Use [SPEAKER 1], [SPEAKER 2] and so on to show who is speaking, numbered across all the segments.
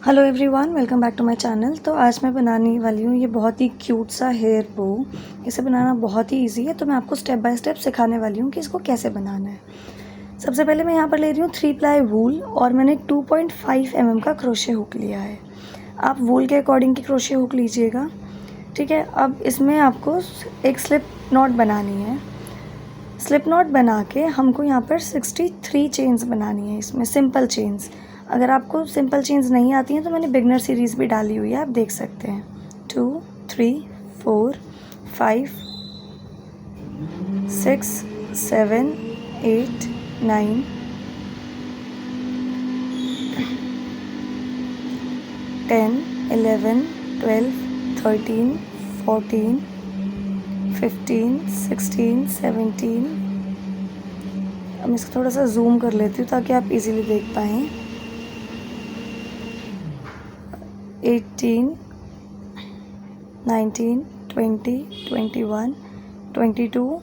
[SPEAKER 1] Hello everyone, welcome back to my channel. तो आज मैं बनाने वाली हूँ ये बहुत ही क्यूट सा हेयर बो। इसे बनाना बहुत ही इजी है, तो मैं आपको स्टेप बाय स्टेप सिखाने वाली हूँ कि इसको कैसे बनाना है। सबसे पहले मैं यहाँ पर ले रही हूँ 3 प्लाई वूल और मैंने 2.5 mm का क्रोशे हुक लिया है। आप वूल के अकॉर्डिंग की क्रोशे हुक लीजिएगा, ठीक है। अब इसमें आपको एक स्लिप नॉट बनानी है। स्लिप नॉट बना के हमको यहाँ पर 63 चेन्स बनानी है, इसमें सिंपल चेन्स। अगर आपको सिंपल चेन्स नहीं आती हैं तो मैंने बिगनर सीरीज़ भी डाली हुई है, आप देख सकते हैं। 2 3 4 5 6 7 8 9 10 11 12 13 14 15 16 17। अब इसको थोड़ा सा जूम कर लेती हूँ ताकि आप इजीली देख पाएँ। 18 19 20 21 22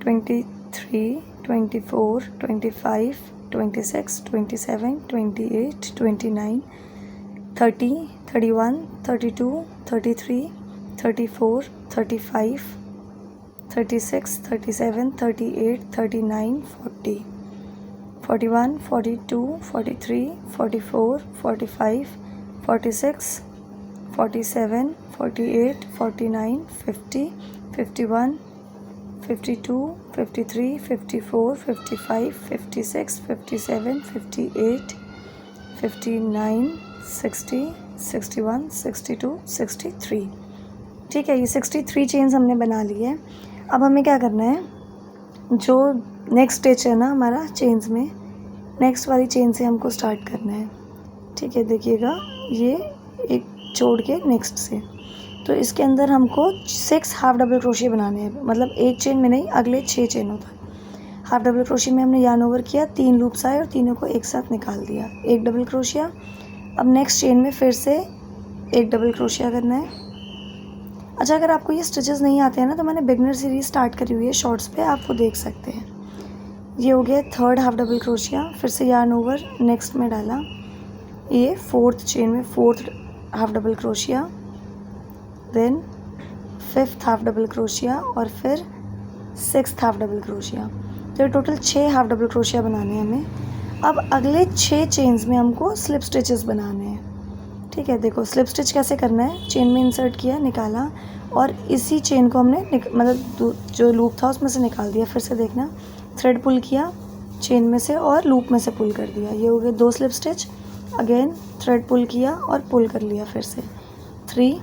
[SPEAKER 1] 23 24 25 26 27 28 29 30 31 32 33 34 35 36 37 38 39 40 41 42 43 44 45 46 47 48 49 50 51 52 53 54 55 56 57 58 59 60 61 62 63। ठीक है, ये 63 चेन्स हमने बना ली है। अब हमें क्या करना है, जो नेक्स्ट स्टेच है ना हमारा चेन्स में, नेक्स्ट वाली चेन से हमको स्टार्ट करना है। ठीक है, देखिएगा ये एक छोड़ के नेक्स्ट से, तो इसके अंदर हमको 6 हाफ डबल क्रोशिया बनाने हैं। मतलब एक चेन में नहीं, अगले 6 चेनों तक। हाफ डबल क्रोशिया में हमने यार्न ओवर किया, 3 लूप्स आए और तीनों को एक साथ निकाल दिया, एक डबल क्रोशिया। अब नेक्स्ट चेन में फिर से एक डबल क्रोशिया करना है। अच्छा, अगर आपको ये स्टिचेस नहीं आते हैं ना, तो मैंने बिगनर सीरीज स्टार्ट करी हुई है शॉर्ट्स पे, आप वो देख सकते हैं। ये हो गया थर्ड हाफ डबल क्रोशिया, फिर से यार्न ओवर नेक्स्ट में डाला, ये फोर्थ चेन में fourth half double crochet, then fifth half double crochet और फिर सिक्स्थ हाफ डबल क्रोशिया। तो ये टोटल 6 हाफ डबल क्रोशिया बनाने हैं हमें। अब अगले 6 चेन्स में हमको स्लिप स्टिचेस बनाने हैं। ठीक है, देखो स्लिप स्टिच कैसे करना है। चेन में इंसर्ट किया, निकाला और इसी चेन को हमने मतलब जो लूप था उसमें से निकाल दिया। फिर से देखना, थ्रेड पुल किया चेन में से और लूप में से पुल कर दिया, ये हो गए 2 स्लिप स्टिच। अगेन थ्रेड पुल किया और पुल कर लिया, फिर से 3,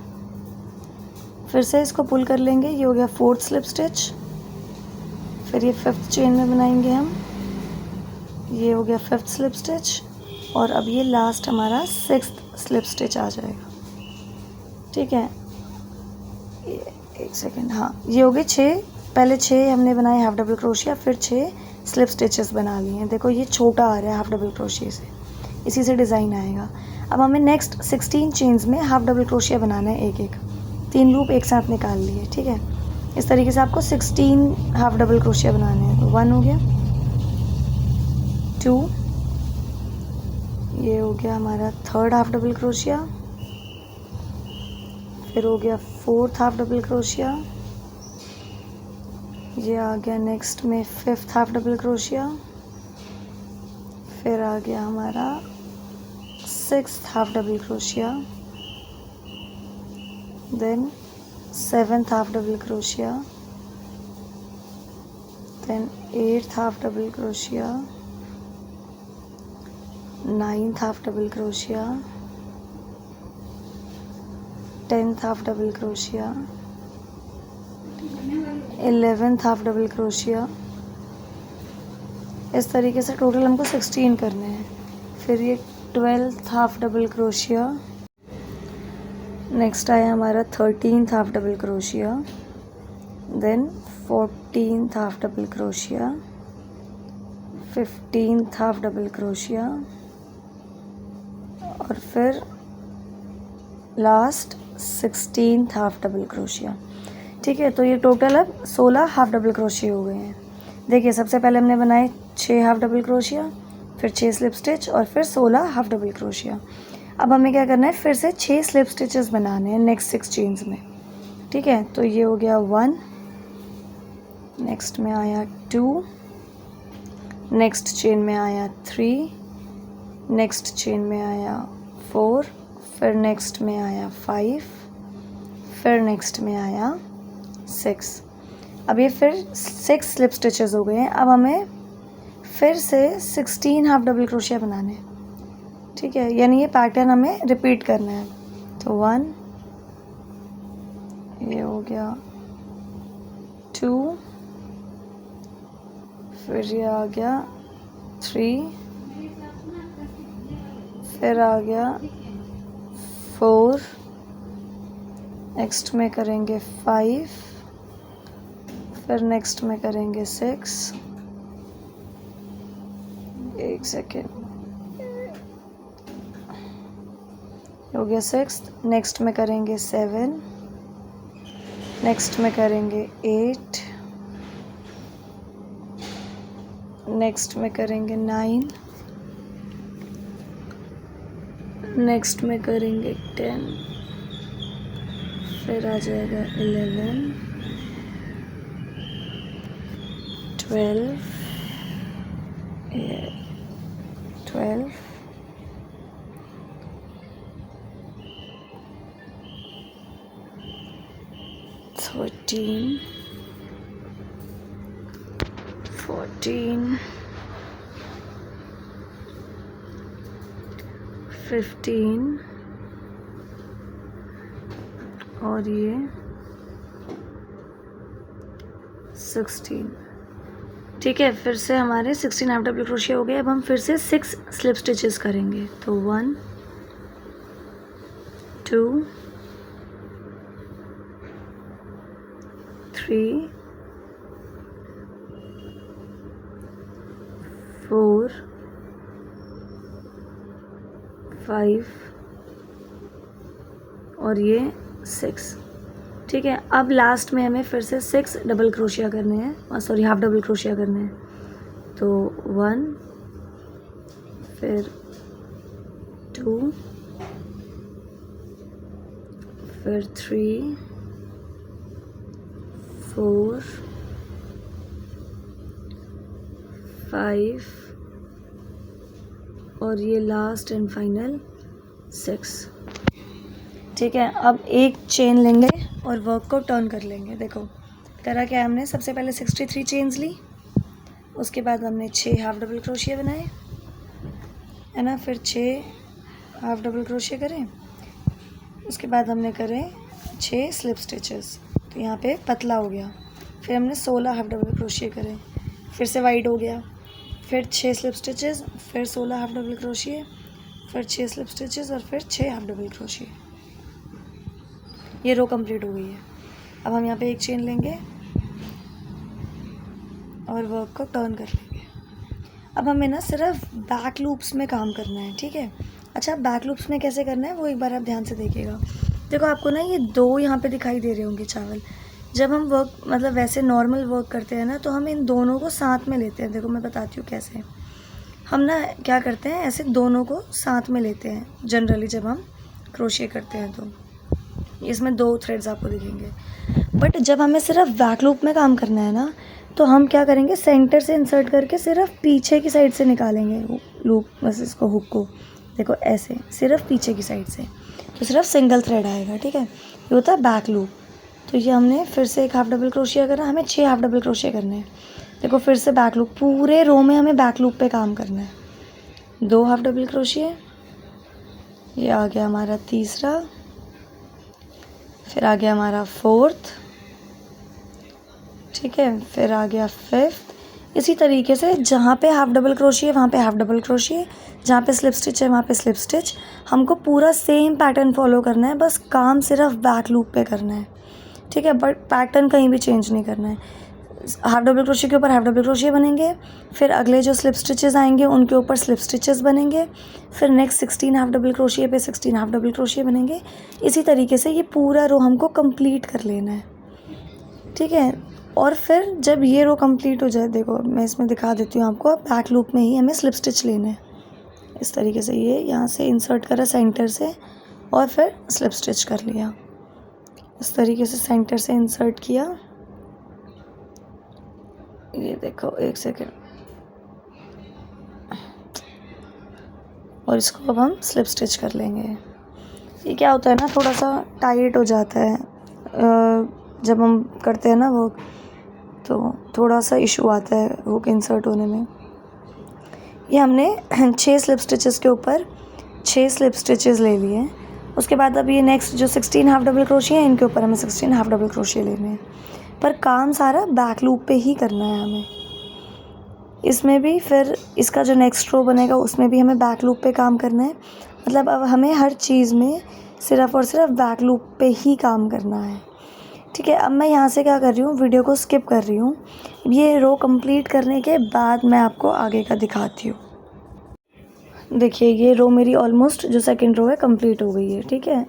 [SPEAKER 1] फिर से इसको पुल कर लेंगे, ये हो गया 4th स्लिप स्टिच। फिर ये 5th चेन में बनाएंगे हम, ये हो गया 5th स्लिप स्टिच और अब ये लास्ट हमारा 6th स्लिप स्टिच आ जाएगा। ठीक है, एक सेकेंड, हाँ ये हो गए 6। पहले 6 हमने बनाए हाफ डबल क्रोशिया, फिर 6 स्लिप स्टिचेस बना लिए हैं। देखो ये छोटा आ रहा है हाफ डबल क्रोशिया से, इसी से डिज़ाइन आएगा। अब हमें नेक्स्ट 16 चेन्स में हाफ डबल क्रोशिया बनाना है, एक एक 3 लूप एक साथ निकाल लिए। ठीक है, इस तरीके से आपको 16 हाफ डबल क्रोशिया बनाने हैं। तो 1 हो गया, 2, ये हो गया हमारा थर्ड हाफ डबल क्रोशिया, फिर हो गया 4th हाफ डबल क्रोशिया, ये आ गया नेक्स्ट में 5th हाफ डबल क्रोशिया, फिर आ गया हमारा 6th half double crochet, then 7th half double crochet, then 8th half double crochet, 9th half double crochet, 10th half double crochet, 11th half double crochet. इस तरीके से total हमको 16 करने हैं। फिर ये 12th half double crochet, next आया हमारा 13th half double crochet, then 14th half double crochet, 15th half double crochet और फिर last 16th half double crochet. ठीक है, तो ये टोटल अब 16 हाफ डबल क्रोशिया हो गए हैं। देखिए सबसे पहले हमने बनाए 6 हाफ डबल क्रोशिया, फिर 6 स्लिप स्टिच और फिर 16 हाफ डबल क्रोशिया। अब हमें क्या करना है, फिर से 6 स्लिप स्टिचेस बनाने हैं नेक्स्ट 6 चेन्स में, ठीक है। तो ये हो गया 1, नेक्स्ट में आया 2, नेक्स्ट चेन में आया 3, नेक्स्ट चेन में आया 4, फिर नेक्स्ट में आया 5, फिर नेक्स्ट में आया 6। अब ये फिर 6 स्लिप स्टिचेस हो गए हैं। अब हमें फिर से 16 हाफ डबल क्रोशिया बनाने हैं, ठीक है, यानी ये पैटर्न हमें रिपीट करना है। तो 1, ये हो गया 2, फिर ये आ गया 3, फिर आ गया 4, नेक्स्ट में करेंगे 5, फिर नेक्स्ट में करेंगे 6, एक सेकेंड, हो गया 6, नेक्स्ट में करेंगे 7, नेक्स्ट में करेंगे 8, नेक्स्ट में करेंगे 9, नेक्स्ट में करेंगे 10, फिर आ जाएगा 11, 12, 13, 14, 15 और ये 16, ठीक है। फिर से हमारे 16 हाफ डबल क्रोशिया हो गए। अब हम फिर से 6 स्लिप स्टिचेस करेंगे। तो 1, 2, 3, 4, 5 और ये 6, ठीक है। अब लास्ट में हमें फिर से 6 डबल क्रोशिया करने हैं, सॉरी हाफ डबल क्रोशिया करने हैं। तो 1, फिर 2, फिर 3, 4, 5 और ये लास्ट एंड फाइनल 6, ठीक है। अब एक चेन लेंगे और वर्क को टर्न कर लेंगे। देखो करा क्या हमने, सबसे पहले 63 चेन्स ली, उसके बाद हमने 6 हाफ डबल क्रोशिया बनाए, है ना, फिर 6 हाफ डबल क्रोशिया करें, उसके बाद हमने करे 6 स्लिप स्टिचेस, तो यहाँ पे पतला हो गया। फिर हमने 16 हाफ डबल क्रोशिया करे, फिर से वाइड हो गया, फिर 6 स्लिप स्टिचेस, फिर 16 हाफ डबल क्रोशिया, फिर 6 स्लिप स्टिचेस और फिर 6 हाफ डबल क्रोशिया। ये रो कंप्लीट हो गई है। अब हम यहाँ पे एक चेन लेंगे और वर्क को टर्न कर लेंगे। अब हमें ना सिर्फ बैक लूप्स में काम करना है, ठीक है। अच्छा, बैक लूप्स में कैसे करना है वो एक बार आप ध्यान से देखिएगा। देखो आपको ना ये 2 यहाँ पे दिखाई दे रहे होंगे चावल। जब हम वर्क मतलब वैसे नॉर्मल वर्क करते हैं ना, तो हम इन दोनों को साथ में लेते हैं। देखो मैं बताती हूँ कैसे। हम ना क्या करते हैं, ऐसे दोनों को साथ में लेते हैं जनरली जब हम क्रोशिया करते हैं। तो इसमें 2 थ्रेड्स आपको दिखेंगे। बट जब हमें सिर्फ बैक लूप में काम करना है ना, तो हम क्या करेंगे, सेंटर से इंसर्ट करके सिर्फ पीछे की साइड से निकालेंगे लूप, बस इसको हुक को। देखो ऐसे सिर्फ पीछे की साइड से, तो सिर्फ सिंगल थ्रेड आएगा, ठीक है। ये होता है बैक लूप। तो ये हमने फिर से एक हाफ डबल क्रोशिया करना, हमें 6 हाफ डबल क्रोशिया करने हैं। देखो फिर से बैक लूप, पूरे रो में हमें बैक लूप पे काम करना है। 2 हाफ डबल क्रोशिया, ये आ गया हमारा तीसरा, फिर आ गया हमारा 4th, ठीक है, फिर आ गया 5th। इसी तरीके से जहाँ पे हाफ डबल क्रोशिया वहाँ पे हाफ डबल क्रोशिया, जहाँ पे स्लिप स्टिच है वहाँ पे स्लिप स्टिच। हमको पूरा सेम पैटर्न फॉलो करना है, बस काम सिर्फ बैक लूप पे करना है, ठीक है। बट पैटर्न कहीं भी चेंज नहीं करना है। हाफ डबल क्रोशिया के ऊपर हाफ डबल क्रोशिया बनेंगे, फिर अगले जो स्लिप स्टिचेस आएंगे उनके ऊपर स्लिप स्टिचेस बनेंगे, फिर नेक्स्ट 16 हाफ डबल क्रोशिया पे 16 हाफ डबल क्रोशिया बनेंगे। इसी तरीके से ये पूरा रो हमको कंप्लीट कर लेना है, ठीक है। और फिर जब ये रो कंप्लीट हो जाए, देखो मैं इसमें दिखा देती हूँ आपको, बैक लूप में ही हमें स्लिप स्टिच लेना है। इस तरीके से ये यहाँ से इंसर्ट करा सेंटर से और फिर स्लिप स्टिच कर लिया। इस तरीके से सेंटर से इंसर्ट किया, ये देखो 1 सेकेंड, और इसको अब हम स्लिप स्टिच कर लेंगे। ये क्या होता है ना, थोड़ा सा टाइट हो जाता है जब हम करते हैं ना वो, तो थोड़ा सा इशू आता है हुक इंसर्ट होने में। ये हमने 6 स्लिप स्टिचेस के ऊपर 6 स्लिप स्टिचेस ले लिए हैं। उसके बाद अब ये नेक्स्ट जो 16 हाफ डबल क्रोशिया है, इनके ऊपर हमें 16 हाफ डबल क्रोशिया लेने हैं, पर काम सारा बैक लूप पे ही करना है हमें। इसमें भी फिर इसका जो नेक्स्ट रो बनेगा उसमें भी हमें बैक लूप पे काम करना है। मतलब अब हमें हर चीज़ में सिर्फ़ और सिर्फ बैक लूप पे ही काम करना है। ठीक है, अब मैं यहाँ से क्या कर रही हूँ, वीडियो को स्किप कर रही हूँ। ये रो कंप्लीट करने के बाद मैं आपको आगे का दिखाती हूँ। देखिए ये रो मेरी ऑलमोस्ट जो सेकंड रो है कंप्लीट हो गई है। ठीक है,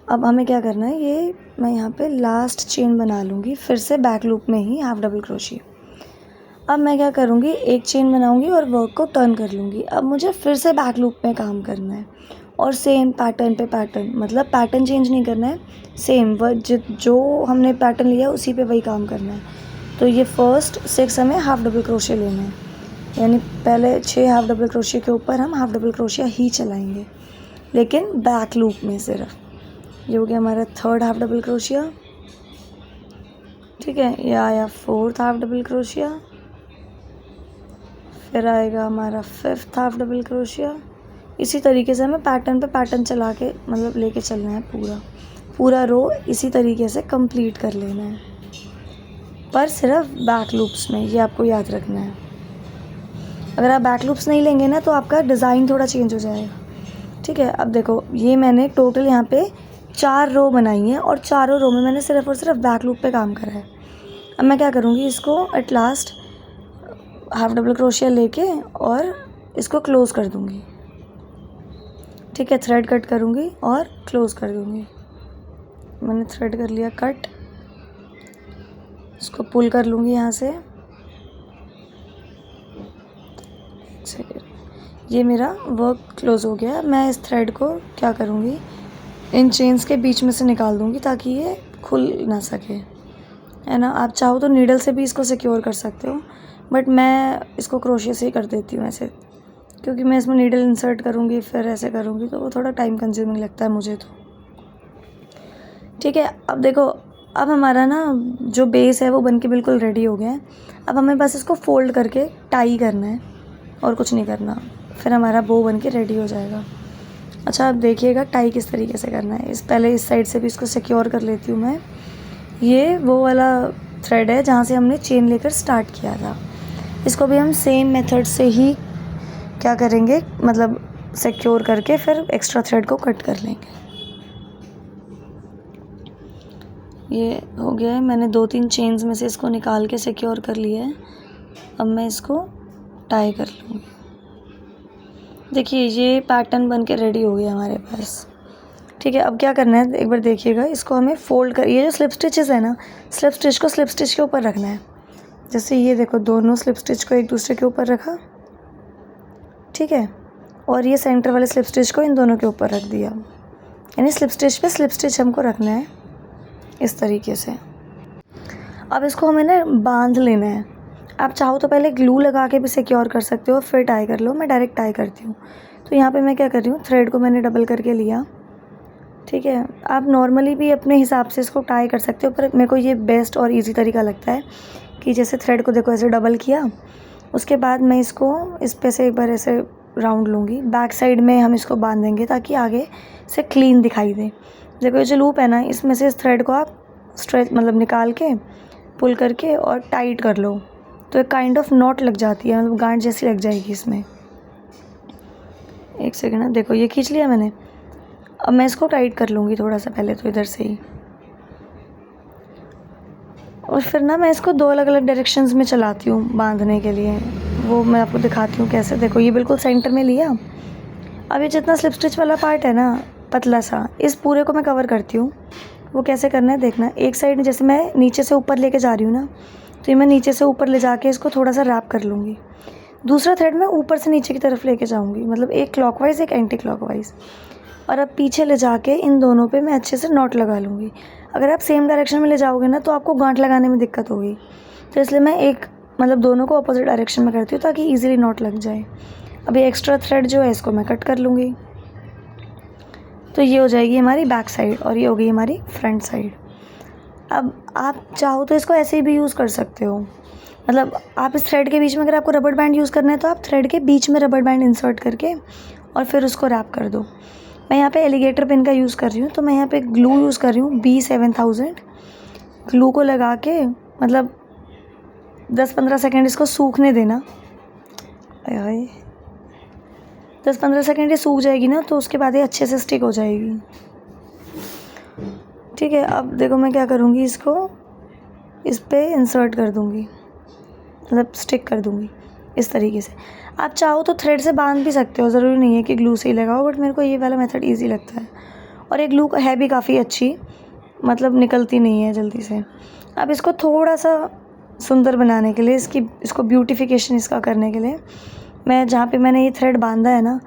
[SPEAKER 1] अब हमें क्या करना है, ये मैं यहाँ पे लास्ट चेन बना लूँगी फिर से बैक लूप में ही हाफ डबल क्रोशिया। अब मैं क्या करूँगी, एक चेन बनाऊँगी और वर्क को टर्न कर लूँगी। अब मुझे फिर से बैक लूप में काम करना है और सेम पैटर्न पे पैटर्न, मतलब पैटर्न चेंज नहीं करना है, सेम जो हमने पैटर्न लिया उसी पे वही काम करना है। तो ये फर्स्ट 6 हमें हाफ डबल क्रोशिया लेना है, यानी पहले 6 हाफ डबल क्रोशिया के ऊपर हम हाफ डबल क्रोशिया ही चलाएंगे, लेकिन बैक लूप में सिर्फ। ये हो गया हमारा 3rd हाफ डबल क्रोशिया। ठीक है, ये आया 4th हाफ डबल क्रोशिया, फिर आएगा हमारा 5th हाफ डबल क्रोशिया। इसी तरीके से हमें पैटर्न पे पैटर्न चला के मतलब लेके चलना है, पूरा रो इसी तरीके से कंप्लीट कर लेना है, पर सिर्फ बैक लूप्स में। ये आपको याद रखना है। अगर आप बैक लूप्स नहीं लेंगे ना तो आपका डिज़ाइन थोड़ा चेंज हो जाएगा। ठीक है, अब देखो ये मैंने टोटल यहाँ पे 4 रो बनाई हैं और चारों रो में मैंने सिर्फ और सिर्फ बैक लूप पे काम करा है। अब मैं क्या करूँगी, इसको at last half double crochet लेके और इसको क्लोज़ कर दूँगी। ठीक है, थ्रेड कट करूँगी और क्लोज़ कर दूँगी। मैंने थ्रेड कर लिया कट, इसको पुल कर लूँगी यहाँ से। ये मेरा वर्क क्लोज़ हो गया। मैं इस थ्रेड को क्या करूँगी, इन चेन्स के बीच में से निकाल दूँगी ताकि ये खुल ना सके, है ना। आप चाहो तो नीडल से भी इसको सिक्योर कर सकते हो, बट मैं इसको क्रोशिया से ही कर देती हूँ ऐसे, क्योंकि मैं इसमें नीडल इंसर्ट करूँगी फिर ऐसे करूँगी तो वो थोड़ा टाइम कंज्यूमिंग लगता है मुझे तो। ठीक है, अब देखो, अब हमारा ना जो बेस है वो बन के बिल्कुल रेडी हो गया है। अब हमें बस इसको फोल्ड करके टाई करना है और कुछ नहीं करना, फिर हमारा बो बन के रेडी हो जाएगा। अच्छा, अब देखिएगा टाई किस तरीके से करना है। पहले इस साइड से भी इसको सिक्योर कर लेती हूँ मैं। ये वो वाला थ्रेड है जहाँ से हमने चेन लेकर स्टार्ट किया था। इसको भी हम सेम मेथड से ही क्या करेंगे, मतलब सिक्योर करके फिर एक्स्ट्रा थ्रेड को कट कर लेंगे। ये हो गया है, मैंने 2-3 चेन्स में से इसको निकाल के सिक्योर कर लिया है। अब मैं इसको टाई कर लूँगी। देखिए ये पैटर्न बन के रेडी हो गया हमारे पास। ठीक है, अब क्या करना है, एक बार देखिएगा, इसको हमें फोल्ड कर, ये जो स्लिप स्टिचेस है ना, स्लिप स्टिच को स्लिप स्टिच के ऊपर रखना है। जैसे ये देखो, दोनों स्लिप स्टिच को एक दूसरे के ऊपर रखा, ठीक है, और ये सेंटर वाले स्लिप स्टिच को इन दोनों के ऊपर रख दिया। यानी slip stitch pay slip stitch हमको रखना है इस तरीके से। अब इसको हमें ना बांध लेना है। आप चाहो तो पहले ग्लू लगा के भी सिक्योर कर सकते हो, फिर टाई कर लो। मैं डायरेक्ट टाई करती हूँ। तो यहाँ पे मैं क्या कर रही हूँ, थ्रेड को मैंने डबल करके लिया। ठीक है, आप नॉर्मली भी अपने हिसाब से इसको टाई कर सकते हो, पर मेरे को ये बेस्ट और इजी तरीका लगता है कि जैसे थ्रेड को देखो ऐसे डबल किया, उसके बाद मैं इसको इस पे से एक बार ऐसे राउंड लूँगी। बैक साइड में हम इसको बांधेंगे ताकि आगे से क्लीन दिखाई दे। देखो ये जो लूप है ना, इसमें से इस थ्रेड को आप स्ट्रेच मतलब निकाल के पुल करके और टाइट कर लो, तो एक काइंड ऑफ नॉट लग जाती है, मतलब गांठ जैसी लग जाएगी इसमें। एक सेकेंड ना, देखो ये खींच लिया मैंने। अब मैं इसको टाइट कर लूँगी थोड़ा सा पहले तो इधर से ही, और फिर ना मैं इसको 2 अलग अलग डायरेक्शंस में चलाती हूँ बांधने के लिए। वो मैं आपको दिखाती हूँ कैसे। देखो ये बिल्कुल सेंटर में लिया। अब ये जितना स्लिप स्टिच वाला पार्ट है ना, पतला सा, इस पूरे को मैं कवर करती हूँ वो कैसे करना है देखना। एक साइड जैसे मैं नीचे से ऊपर लेके जा रही हूँ ना, तो ये मैं नीचे से ऊपर ले जाके इसको थोड़ा सा रैप कर लूँगी। दूसरा थ्रेड मैं ऊपर से नीचे की तरफ लेके जाऊँगी, मतलब एक क्लॉकवाइज़ एक एंटी क्लॉकवाइज़। और अब पीछे ले जाके इन दोनों पे मैं अच्छे से नॉट लगा लूँगी। अगर आप सेम डायरेक्शन में ले जाओगे ना तो आपको गांठ लगाने में दिक्कत होगी, तो इसलिए मैं एक मतलब दोनों को अपोजिट डायरेक्शन में करती हूँ ताकि ईजिली नॉट लग जाए। अब ये एक्स्ट्रा थ्रेड जो है इसको मैं कट कर लूँगी। तो ये हो जाएगी हमारी बैक साइड और ये हो गई हमारी फ्रंट साइड। अब आप चाहो तो इसको ऐसे ही भी यूज़ कर सकते हो, मतलब आप इस थ्रेड के बीच में अगर आपको रबर बैंड यूज़ करना है तो आप थ्रेड के बीच में रबर बैंड इंसर्ट करके और फिर उसको रैप कर दो। मैं यहाँ पे एलिगेटर पिन का यूज़ कर रही हूँ, तो मैं यहाँ पे ग्लू यूज़ कर रही हूँ B7000। ग्लू को लगा के मतलब 10-15 सेकेंड इसको सूखने देना। 10-15 सेकेंड ये सूख जाएगी ना तो उसके बाद ये अच्छे से स्टिक हो जाएगी। ठीक है, अब देखो मैं क्या करूँगी, इसको इस पे इंसर्ट कर दूँगी, मतलब स्टिक कर दूँगी इस तरीके से। आप चाहो तो थ्रेड से बांध भी सकते हो, ज़रूरी नहीं है कि ग्लू से ही लगाओ, बट मेरे को ये वाला मेथड इजी लगता है। और ये ग्लू है भी काफ़ी अच्छी, मतलब निकलती नहीं है जल्दी से। अब इसको थोड़ा सा सुंदर बनाने के लिए, इसको ब्यूटिफिकेशन इसका करने के लिए मैं जहाँ पे मैंने ये थ्रेड बांधा है ना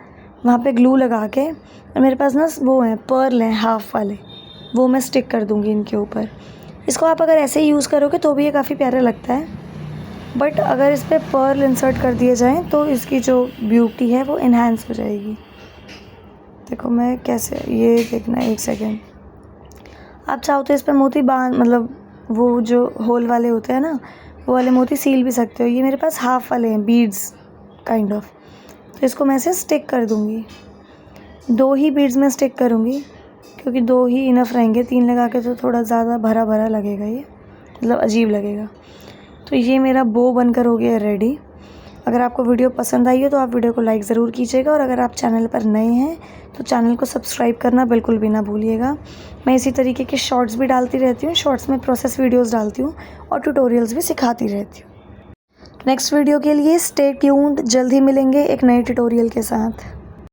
[SPEAKER 1] वहाँ पे ग्लू लगा के, और मेरे पास ना वो है पर्ल हैं हाफ वाले, वो मैं स्टिक कर दूँगी इनके ऊपर। इसको आप अगर ऐसे ही यूज़ करोगे तो भी ये काफ़ी प्यारा लगता है, बट अगर इस पर पर्ल इंसर्ट कर दिए जाएँ तो इसकी जो ब्यूटी है वो इन्हांस हो जाएगी। देखो मैं कैसे, ये देखना 1 सेकेंड। आप चाहो तो इस पर मोती मतलब वो जो होल वाले होते हैं ना वो वाले मोती सील भी सकते हो। ये मेरे पास हाफ वाले हैं, बीड्स काइंड ऑफ, तो इसको मैं ऐसे स्टिक कर दूँगी। 2 ही बीड्स में स्टिक करूँगी क्योंकि 2 ही इनफ रहेंगे, 3 लगा के तो थोड़ा ज़्यादा भरा भरा लगेगा, ये मतलब अजीब लगेगा। तो ये मेरा बो बनकर हो गया रेडी। अगर आपको वीडियो पसंद आई हो तो आप वीडियो को लाइक ज़रूर कीजिएगा, और अगर आप चैनल पर नए हैं तो चैनल को सब्सक्राइब करना बिल्कुल भी ना भूलिएगा। मैं इसी तरीके के शॉर्ट्स भी डालती रहती हूँ, शॉर्ट्स में प्रोसेस वीडियोस डालती हूँ और ट्यूटोरियल्स भी सिखाती रहती हूँ। नेक्स्ट वीडियो के लिए स्टे ट्यून्ड, जल्द ही मिलेंगे एक नए ट्यूटोरियल के साथ।